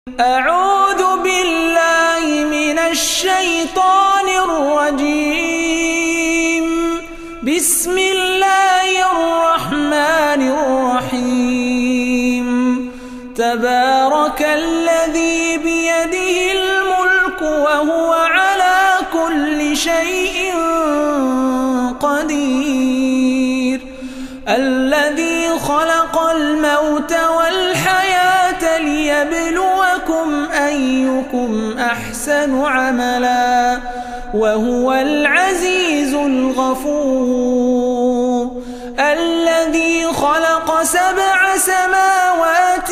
أعوذ بالله من الشيطان الرجيم. بسم الله الرحمن الرحيم. تبارك الذي بيده الملك وهو على كل شيء قدير. الذي خلق الموت والحياة ليبلوكم أيكم أحسن عملا وهو العزيز الغفور. الذي خلق 7 سماوات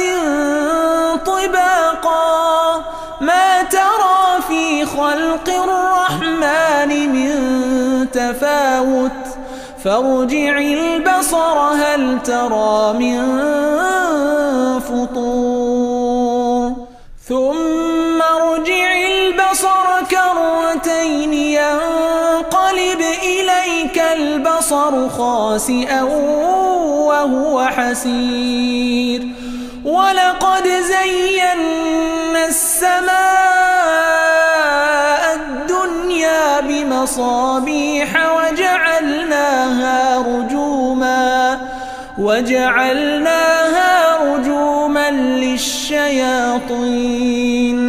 طباقا ما ترى في خلق الرحمن من تفاوت فارجع البصر هل ترى من فطور ثم ارجع البصر كرتين ينقلب إليك البصر خاسئا وهو حسير. ولقد زينا السماء الدنيا بمصابيح وجعلناها رجوما للشياطين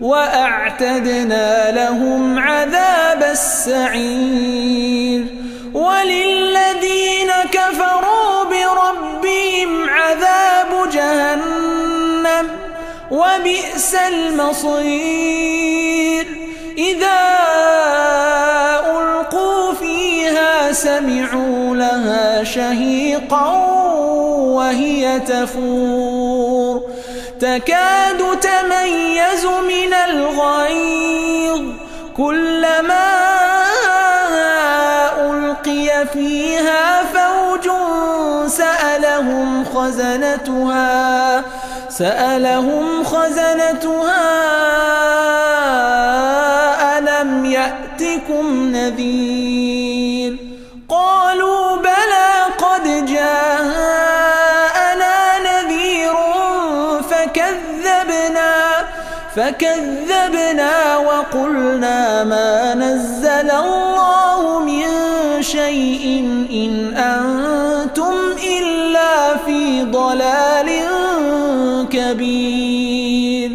وأعتدنا لهم عذاب السعير. وللذين كفروا بربهم عذاب جهنم وبئس المصير. إذا ألقوا فيها سمعوا لها شهيقا وهي تفور تكاد تميز من الغيظ كلما ألقي فيها فوج سألهم خزنتها ألم يأتكم نذير. قالوا بلى قد جاءنا نذير فكذبنا وقلنا ما نزل الله من شيء إن أنتم إلا في ضلال كبير.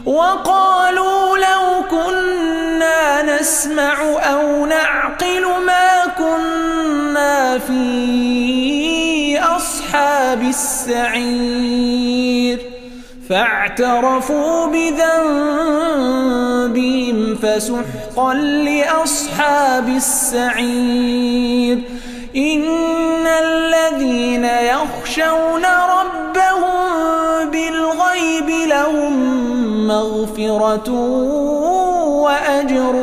وقالوا لو كنا نسمع أو نعقل ما كنا في أصحاب السعير. فاعترفوا بذنبهم فسحقا لأصحاب السعير. إن الذين يخشون ربهم بالغيب لهم مغفرة وأجر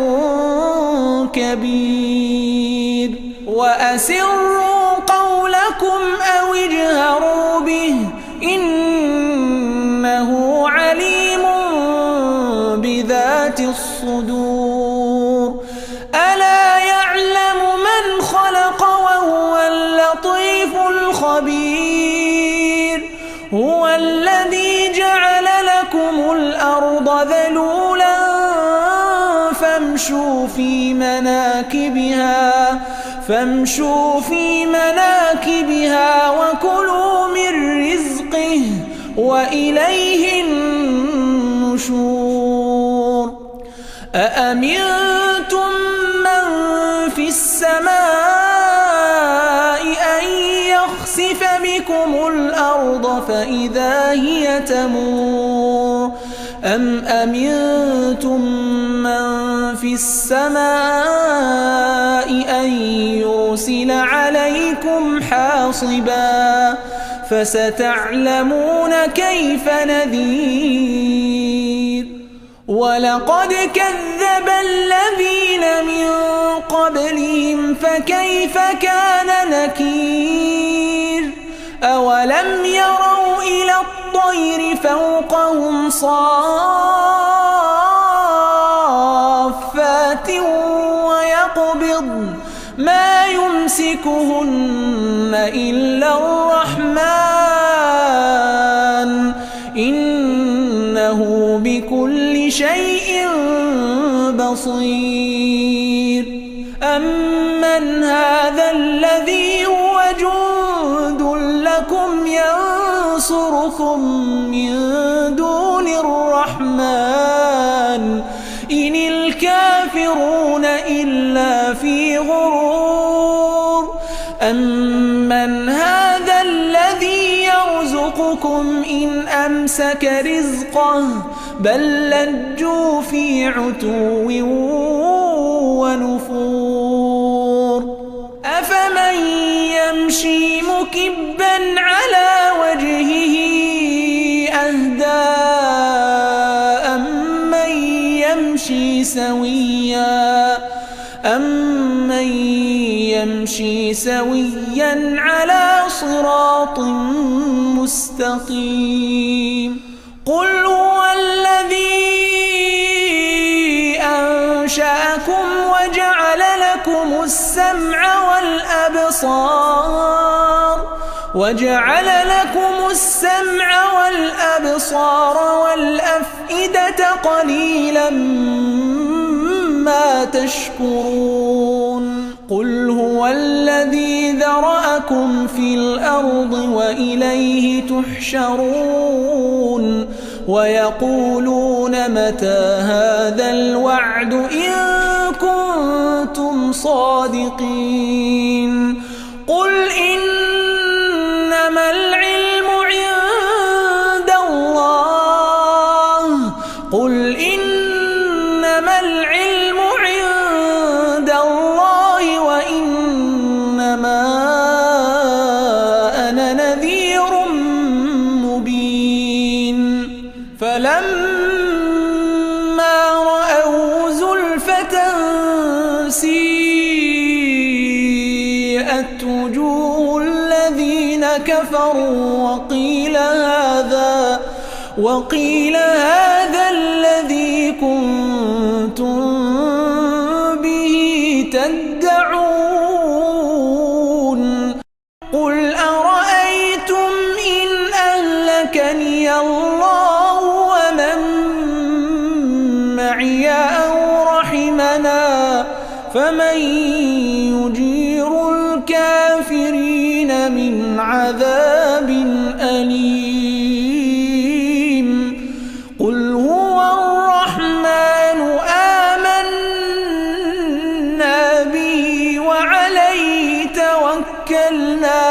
كبير. وأسروا قولكم أو اجهروا به إنه عليم بذات الصدور. ألا يعلم من خلق وهو اللطيف الخبير. هو الذي جعل لكم الأرض ذلولا فامشوا في مناكبها وكلوا من رزقه وإليه النشور. أأمنتم من في السماء أن يخسف بكم الأرض فإذا هي تمور أم أمنتم من في السماء أن يرسل عليكم حاصبا فستعلمون كيف نذير. ولقد كذب الذين من قبلهم فكيف كان نكير. أولم يروا إلى الطير فوقهم صافات ويقبضن ما يمسكهن إلا الرحمن إنه بكل شيء بصير. أمن هذا الذي هو جند لكم ينصركم من دون الرحمن إن الكافرون إلا في غرور. أمن هذا الذي يرزقكم إن أمسك رزقه بل لجوا في عتو ونفور. أفمن يمشي مكبا على وجهه أهدى أمن يمشي سويا على صراط مستقيم. قل هو الذي أنشأكم وجعل لكم السمع والأبصار والأفئدة قليلا ما تشكرون. قل هو الذي ذرأكم في الأرض وإليه تحشرون. ويقولون متى هذا الوعد إن كنتم صادقين. قل إنما العلم عند الله وإنما أنا نذير مبين. فلما رأوا زلفة سيئت وجوه الذين كفروا وقيل هذا الذي كنتم به تدعون. قل أرأيتم إن أهلكني الله ومن معي أو رحمنا فمن يجير الكافرين من عذاب أليم. قل هو الرحمن آمنا به وعليه توكلنا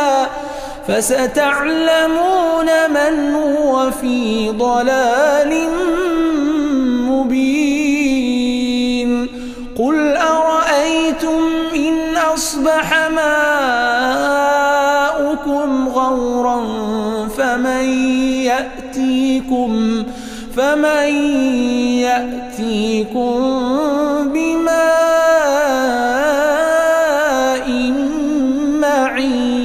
فستعلمون من هو في ضلال مبين. قل أرأيتم إن أصبح ماؤكم غورا فمن يأتيكم بماء معين.